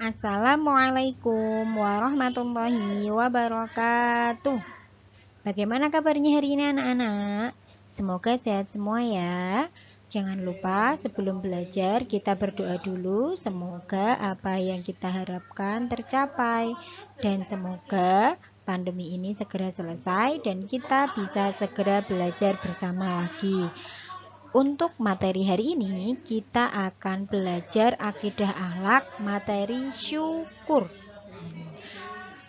Assalamualaikum warahmatullahi wabarakatuh. Bagaimana kabarnya hari ini anak-anak? Semoga sehat semua ya. Jangan lupa sebelum belajar kita berdoa dulu. Semoga apa yang kita harapkan tercapai. Dan semoga pandemi ini segera selesai dan kita bisa segera belajar bersama lagi. Untuk materi hari ini kita akan belajar akidah akhlak materi syukur.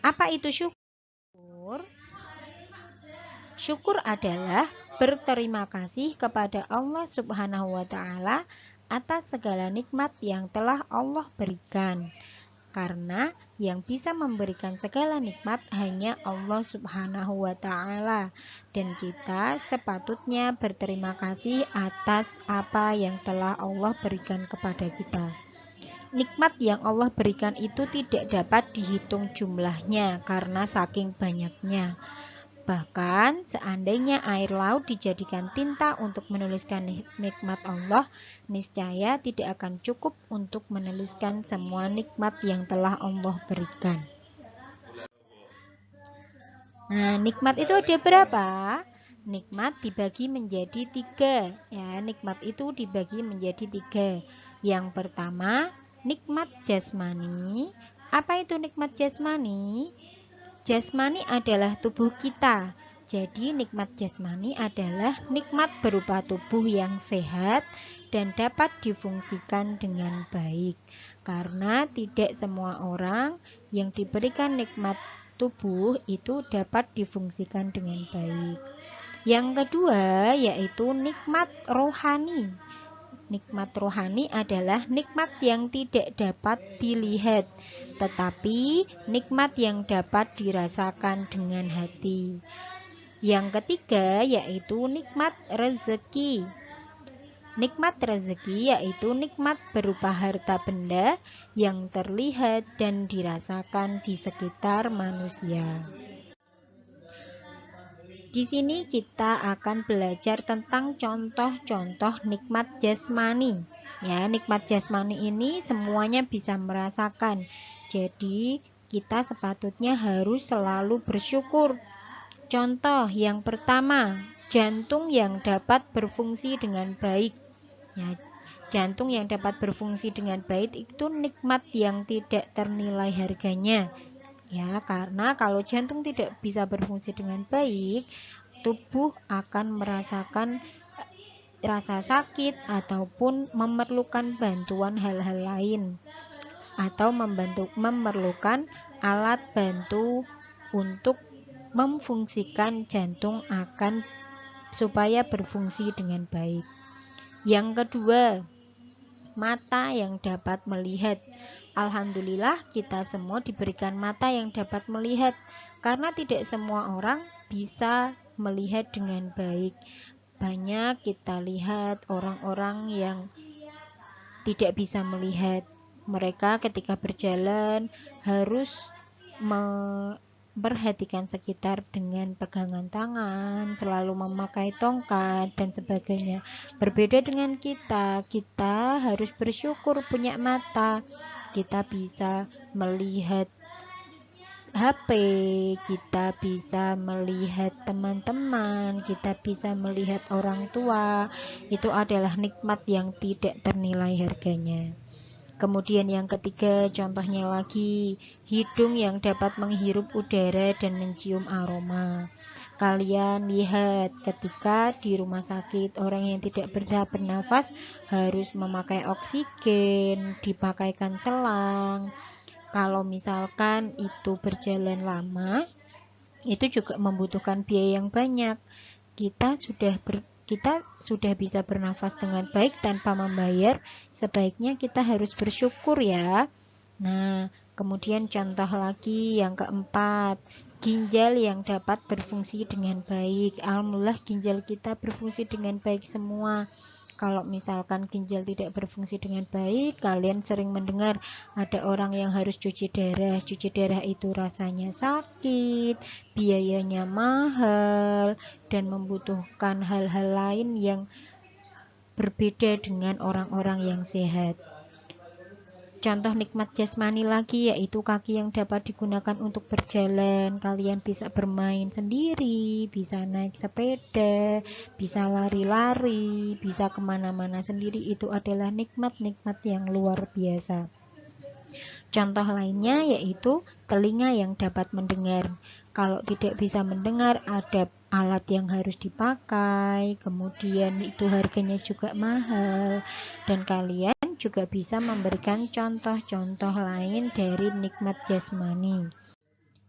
Apa itu syukur? Syukur adalah berterima kasih kepada Allah Subhanahu wa taala atas segala nikmat yang telah Allah berikan. Karena yang bisa memberikan segala nikmat hanya Allah Subhanahu wa taala, dan kita sepatutnya berterima kasih atas apa yang telah Allah berikan kepada kita. Nikmat yang Allah berikan itu tidak dapat dihitung jumlahnya karena saking banyaknya. Bahkan seandainya air laut dijadikan tinta untuk menuliskan nikmat Allah, niscaya tidak akan cukup untuk menuliskan semua nikmat yang telah Allah berikan. Nah, nikmat itu ada berapa? Nikmat dibagi menjadi 3. Ya, nikmat itu dibagi menjadi 3. Yang pertama, nikmat jasmani. Apa itu nikmat jasmani? Jasmani adalah tubuh kita. Jadi nikmat jasmani adalah nikmat berupa tubuh yang sehat dan dapat difungsikan dengan baik. Karena tidak semua orang yang diberikan nikmat tubuh itu dapat difungsikan dengan baik. Yang kedua yaitu nikmat rohani. Nikmat rohani adalah nikmat yang tidak dapat dilihat, tetapi nikmat yang dapat dirasakan dengan hati. Yang ketiga yaitu nikmat rezeki. Nikmat rezeki yaitu nikmat berupa harta benda yang terlihat dan dirasakan di sekitar manusia. Di sini kita akan belajar tentang contoh-contoh nikmat jasmani. Ya, nikmat jasmani ini semuanya bisa merasakan. Jadi, kita sepatutnya harus selalu bersyukur. Contoh yang pertama, jantung yang dapat berfungsi dengan baik. Ya, jantung yang dapat berfungsi dengan baik itu nikmat yang tidak ternilai harganya. Ya, karena kalau jantung tidak bisa berfungsi dengan baik, tubuh akan merasakan rasa sakit ataupun memerlukan bantuan hal-hal lain atau memerlukan alat bantu untuk memfungsikan jantung akan supaya berfungsi dengan baik. Yang kedua, mata yang dapat melihat. Alhamdulillah kita semua diberikan mata yang dapat melihat, karena tidak semua orang bisa melihat dengan baik. Banyak kita lihat orang-orang yang tidak bisa melihat. Mereka ketika berjalan harus memperhatikan sekitar dengan pegangan tangan, selalu memakai tongkat dan sebagainya. Berbeda dengan kita harus bersyukur punya mata. Kita bisa melihat HP, kita bisa melihat teman-teman, kita bisa melihat orang tua. Itu adalah nikmat yang tidak ternilai harganya. Kemudian yang ketiga, contohnya lagi, hidung yang dapat menghirup udara dan mencium aroma. Kalian lihat ketika di rumah sakit orang yang tidak bisa bernafas harus memakai oksigen, dipakaikan selang. Kalau misalkan itu berjalan lama, itu juga membutuhkan biaya yang banyak. Kita sudah bisa bernafas dengan baik tanpa membayar, sebaiknya kita harus bersyukur ya. Nah, kemudian contoh lagi yang keempat, ginjal yang dapat berfungsi dengan baik. Alhamdulillah ginjal kita berfungsi dengan baik semua. Kalau misalkan ginjal tidak berfungsi dengan baik, kalian sering mendengar ada orang yang harus cuci darah. Cuci darah itu rasanya sakit, biayanya mahal, dan membutuhkan hal-hal lain yang berbeda dengan orang-orang yang sehat. Contoh nikmat jasmani lagi yaitu kaki yang dapat digunakan untuk berjalan. Kalian bisa bermain sendiri, bisa naik sepeda, bisa lari-lari, bisa kemana-mana sendiri. Itu adalah nikmat-nikmat yang luar biasa. Contoh lainnya yaitu telinga yang dapat mendengar. Kalau tidak bisa mendengar, ada alat yang harus dipakai, kemudian itu harganya juga mahal, dan kalian juga bisa memberikan contoh-contoh lain dari nikmat jasmani.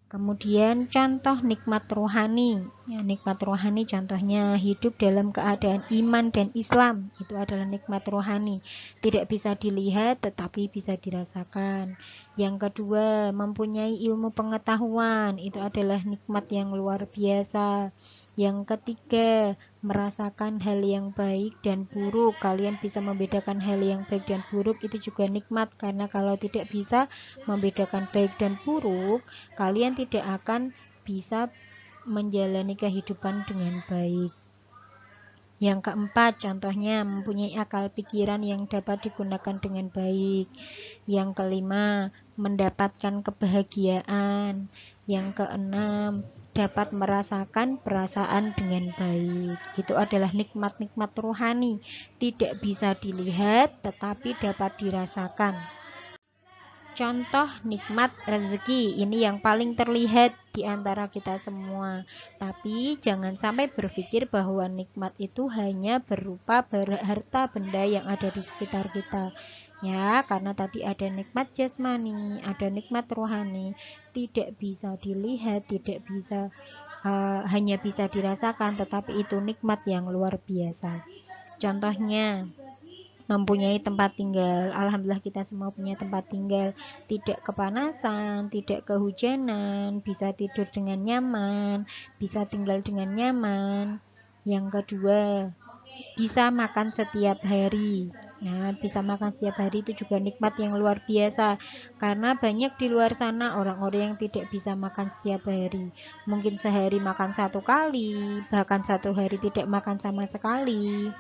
Kemudian contoh nikmat rohani. Ya, nikmat rohani contohnya hidup dalam keadaan iman dan Islam. Itu adalah nikmat rohani. Tidak bisa dilihat tetapi bisa dirasakan. Yang kedua, mempunyai ilmu pengetahuan. Itu adalah nikmat yang luar biasa. Yang ketiga, merasakan hal yang baik dan buruk. Kalian bisa membedakan hal yang baik dan buruk, itu juga nikmat. Karena kalau tidak bisa membedakan baik dan buruk, kalian tidak akan bisa menjalani kehidupan dengan baik. Yang keempat, contohnya mempunyai akal pikiran yang dapat digunakan dengan baik. Yang kelima, mendapatkan kebahagiaan. Yang keenam, dapat merasakan perasaan dengan baik. Itu adalah nikmat-nikmat rohani, tidak bisa dilihat tetapi dapat dirasakan. Contoh nikmat rezeki ini yang paling terlihat di antara kita semua. Tapi jangan sampai berpikir bahwa nikmat itu hanya berupa harta benda yang ada di sekitar kita. Ya, karena tadi ada nikmat jasmani, ada nikmat rohani, tidak bisa dilihat, tidak bisa hanya bisa dirasakan, tetapi itu nikmat yang luar biasa. Contohnya mempunyai tempat tinggal. Alhamdulillah kita semua punya tempat tinggal, tidak kepanasan, tidak kehujanan, bisa tidur dengan nyaman, bisa tinggal dengan nyaman. Yang kedua, bisa makan setiap hari. Nah, bisa makan setiap hari itu juga nikmat yang luar biasa. Karena banyak di luar sana orang-orang yang tidak bisa makan setiap hari. Mungkin sehari makan 1 kali, bahkan 1 hari tidak makan sama sekali.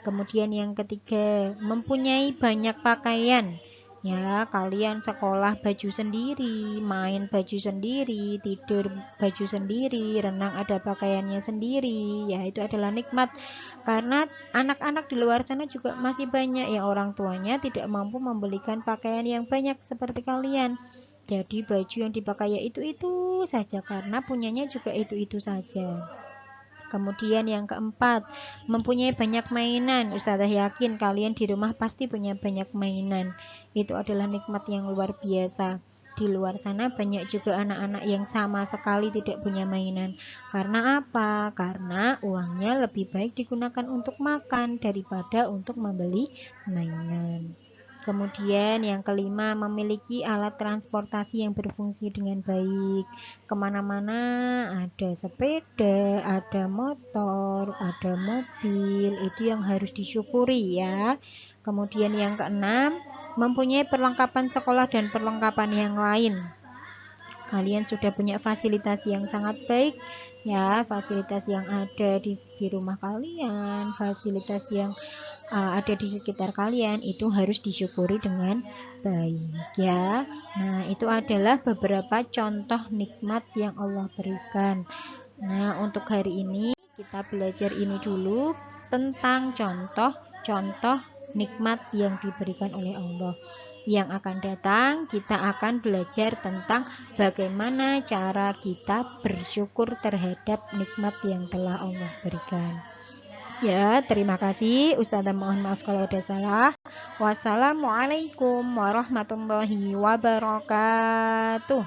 Kemudian yang ketiga, mempunyai banyak pakaian. Ya, kalian sekolah baju sendiri, main baju sendiri, tidur baju sendiri, renang ada pakaiannya sendiri. Ya, itu adalah nikmat. Karena anak-anak di luar sana juga masih banyak yang orang tuanya tidak mampu membelikan pakaian yang banyak seperti kalian. Jadi baju yang dipakai ya itu-itu saja karena punyanya juga itu-itu saja. Kemudian yang keempat, mempunyai banyak mainan. Ustazah yakin kalian di rumah pasti punya banyak mainan. Itu adalah nikmat yang luar biasa. Di luar sana banyak juga anak-anak yang sama sekali tidak punya mainan. Karena apa? Karena uangnya lebih baik digunakan untuk makan daripada untuk membeli mainan. Kemudian yang kelima, memiliki alat transportasi yang berfungsi dengan baik. Kemana-mana ada sepeda, ada motor, ada mobil, itu yang harus disyukuri ya. Kemudian yang keenam, mempunyai perlengkapan sekolah dan perlengkapan yang lain. Kalian sudah punya fasilitas yang sangat baik ya, fasilitas yang ada di rumah kalian, fasilitas yang ada di sekitar kalian, itu harus disyukuri dengan baik ya. Nah, itu adalah beberapa contoh nikmat yang Allah berikan. Nah, untuk hari ini kita belajar ini dulu tentang contoh-contoh nikmat yang diberikan oleh Allah. Yang akan datang kita akan belajar tentang bagaimana cara kita bersyukur terhadap nikmat yang telah Allah berikan. Ya, terima kasih. Ustazah mohon maaf kalau ada salah. Wassalamualaikum warahmatullahi wabarakatuh.